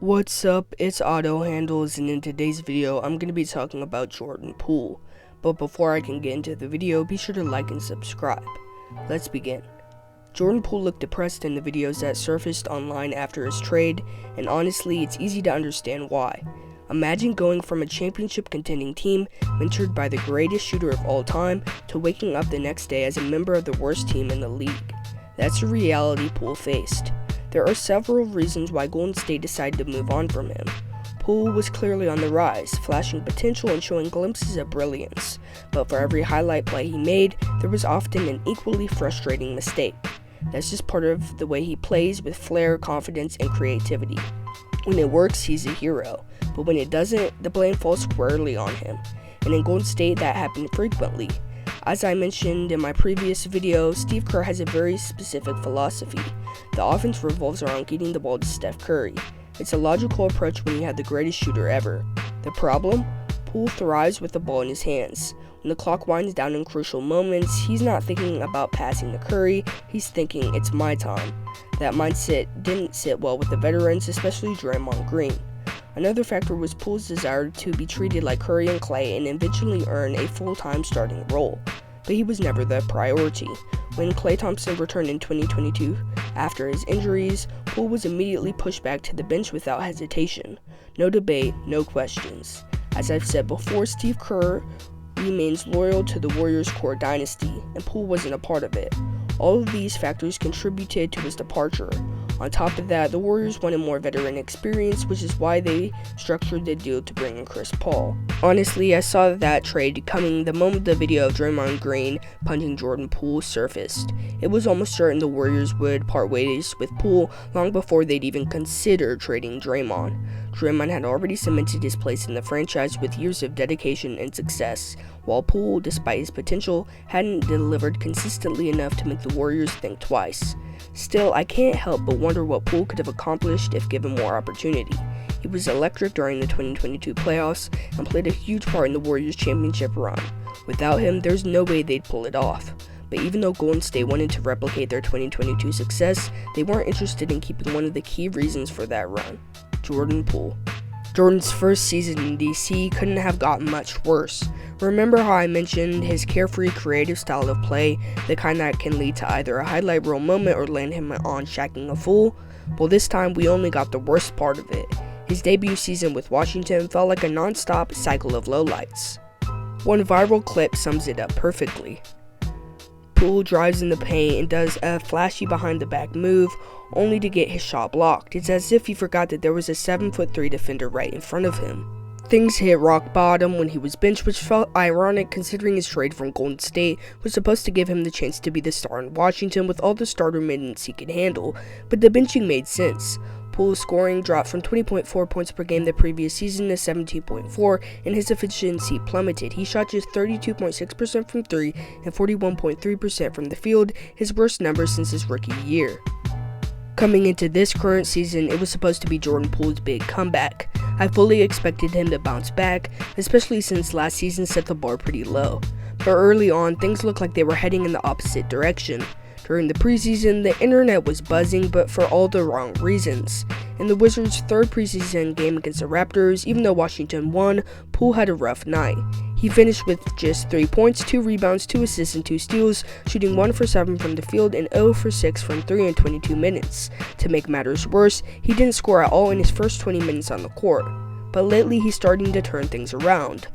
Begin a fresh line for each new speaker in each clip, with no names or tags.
What's up, it's Auto Handles, and in today's video I'm going to be talking about Jordan Poole. But before I can get into the video, be sure to like and subscribe. Let's begin. Jordan Poole looked depressed in the videos that surfaced online after his trade, and honestly it's easy to understand why. Imagine going from a championship contending team, mentored by the greatest shooter of all time, to waking up the next day as a member of the worst team in the league. That's the reality Poole faced. There are several reasons why Golden State decided to move on from him. Poole was clearly on the rise, flashing potential and showing glimpses of brilliance, but for every highlight play he made, there was often an equally frustrating mistake. That's just part of the way he plays, with flair, confidence, and creativity. When it works, he's a hero, but when it doesn't, the blame falls squarely on him, and in Golden State that happened frequently. As I mentioned in my previous video, Steve Kerr has a very specific philosophy. The offense revolves around getting the ball to Steph Curry. It's a logical approach when you have the greatest shooter ever. The problem? Poole thrives with the ball in his hands. When the clock winds down in crucial moments, he's not thinking about passing to Curry, he's thinking, it's my time. That mindset didn't sit well with the veterans, especially Draymond Green. Another factor was Poole's desire to be treated like Curry and Clay and eventually earn a full-time starting role. But he was never the priority. When Klay Thompson returned in 2022 after his injuries, Poole was immediately pushed back to the bench without hesitation. No debate, no questions. As I've said before, Steve Kerr remains loyal to the Warriors' core dynasty, and Poole wasn't a part of it. All of these factors contributed to his departure. On top of that, the Warriors wanted more veteran experience, which is why they structured the deal to bring in Chris Paul. Honestly, I saw that trade coming the moment the video of Draymond Green punching Jordan Poole surfaced. It was almost certain the Warriors would part ways with Poole long before they'd even consider trading Draymond. Draymond had already cemented his place in the franchise with years of dedication and success, while Poole, despite his potential, hadn't delivered consistently enough to make the Warriors think twice. Still, I can't help but wonder what Poole could have accomplished if given more opportunity. He was electric during the 2022 playoffs and played a huge part in the Warriors' championship run. Without him, there's no way they'd pull it off. But even though Golden State wanted to replicate their 2022 success, they weren't interested in keeping one of the key reasons for that run: Jordan Poole. Jordan's first season in DC couldn't have gotten much worse. Remember how I mentioned his carefree, creative style of play, the kind that can lead to either a highlight reel moment or land him on shacking a fool? Well, this time we only got the worst part of it. His debut season with Washington felt like a non-stop cycle of lowlights. One viral clip sums it up perfectly. Poole drives in the paint and does a flashy behind-the-back move, only to get his shot blocked. It's as if he forgot that there was a 7'3" defender right in front of him. Things hit rock bottom when he was benched, which felt ironic considering his trade from Golden State was supposed to give him the chance to be the star in Washington with all the starter minutes he could handle, but the benching made sense. Poole's scoring dropped from 20.4 points per game the previous season to 17.4, and his efficiency plummeted. He shot just 32.6% from 3 and 41.3% from the field, his worst numbers since his rookie year. Coming into this current season, it was supposed to be Jordan Poole's big comeback. I fully expected him to bounce back, especially since last season set the bar pretty low. But early on, things looked like they were heading in the opposite direction. During the preseason, the internet was buzzing, but for all the wrong reasons. In the Wizards' third preseason game against the Raptors, even though Washington won, Poole had a rough night. He finished with just 3 points, 2 rebounds, 2 assists, and 2 steals, shooting 1 for 7 from the field and 0 for 6 from 3 in 22 minutes. To make matters worse, he didn't score at all in his first 20 minutes on the court. But lately, he's starting to turn things around.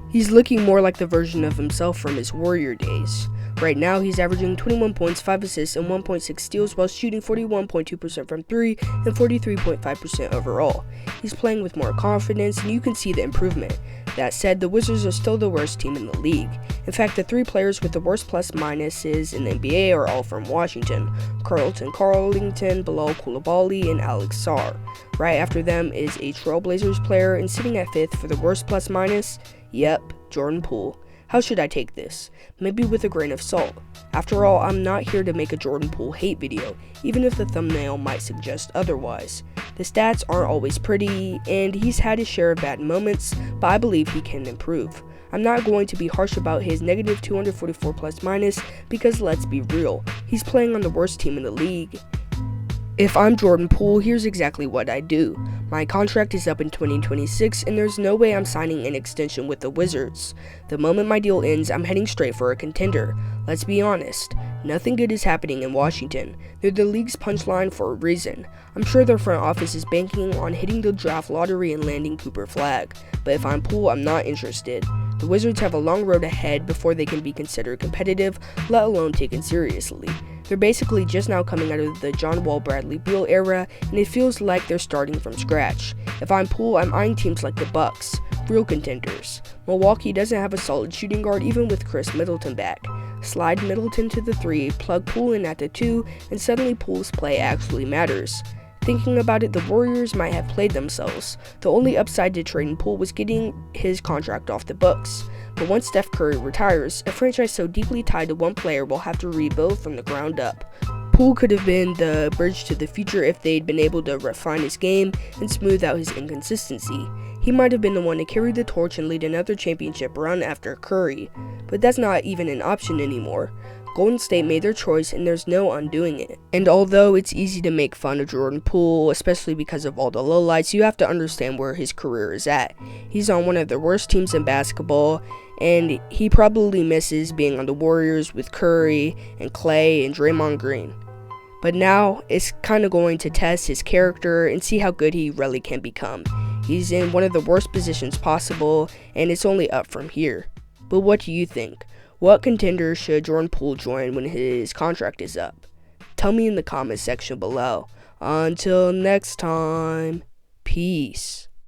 He's looking more like the version of himself from his Warrior days. Right now, he's averaging 21 points, 5 assists, and 1.6 steals while shooting 41.2% from 3 and 43.5% overall. He's playing with more confidence, and you can see the improvement. That said, the Wizards are still the worst team in the league. In fact, the 3 players with the worst plus-minuses in the NBA are all from Washington: Carlton Carlington, Bilal Coulibaly, and Alex Sarr. Right after them is a Trailblazers player, and sitting at 5th for the worst plus-minus, yep, Jordan Poole. How should I take this? Maybe with a grain of salt. After all, I'm not here to make a Jordan Poole hate video, even if the thumbnail might suggest otherwise. The stats aren't always pretty, and he's had his share of bad moments, but I believe he can improve. I'm not going to be harsh about his negative 244 plus minus, because let's be real, he's playing on the worst team in the league. If I'm Jordan Poole, here's exactly what I do. My contract is up in 2026, and there's no way I'm signing an extension with the Wizards. The moment my deal ends, I'm heading straight for a contender. Let's be honest, nothing good is happening in Washington. They're the league's punchline for a reason. I'm sure their front office is banking on hitting the draft lottery and landing Cooper Flagg. But if I'm Poole, I'm not interested. The Wizards have a long road ahead before they can be considered competitive, let alone taken seriously. They're basically just now coming out of the John Wall Bradley Beal era, and it feels like they're starting from scratch. If I'm Poole, I'm eyeing teams like the Bucks, real contenders. Milwaukee doesn't have a solid shooting guard even with Chris Middleton back. Slide Middleton to the 3, plug Poole in at the 2, and suddenly Poole's play actually matters. Thinking about it, the Warriors might have played themselves. The only upside to trading Poole was getting his contract off the books. But once Steph Curry retires, a franchise so deeply tied to one player will have to rebuild from the ground up. Poole could have been the bridge to the future if they'd been able to refine his game and smooth out his inconsistency. He might have been the one to carry the torch and lead another championship run after Curry, but that's not even an option anymore. Golden State made their choice and there's no undoing it. And although it's easy to make fun of Jordan Poole, especially because of all the lowlights, you have to understand where his career is at. He's on one of the worst teams in basketball, and he probably misses being on the Warriors with Curry and Clay and Draymond Green. But now it's kind of going to test his character and see how good he really can become. He's in one of the worst positions possible, and it's only up from here. But what do you think? What contender should Jordan Poole join when his contract is up? Tell me in the comments section below. Until next time, peace.